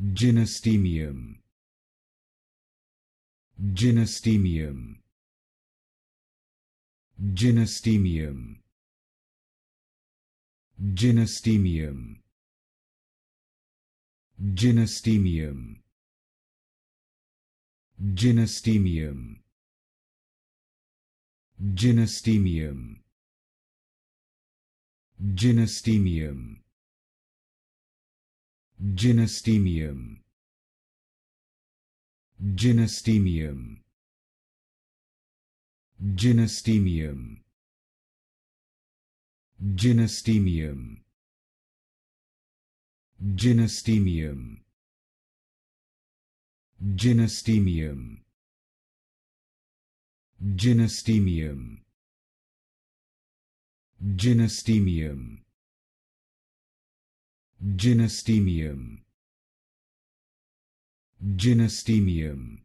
Gynostemium. Gynostemium. Gynostemium. Gynostemium. Gynostemium. Gynostemium. Gynostemium. Gynostemium. Gynostemium. Gynostemium. Gynostemium. Gynostemium. Gynostemium. Gynostemium. Gynostemium. Gynostemium. Gynostemium. Gynostemium.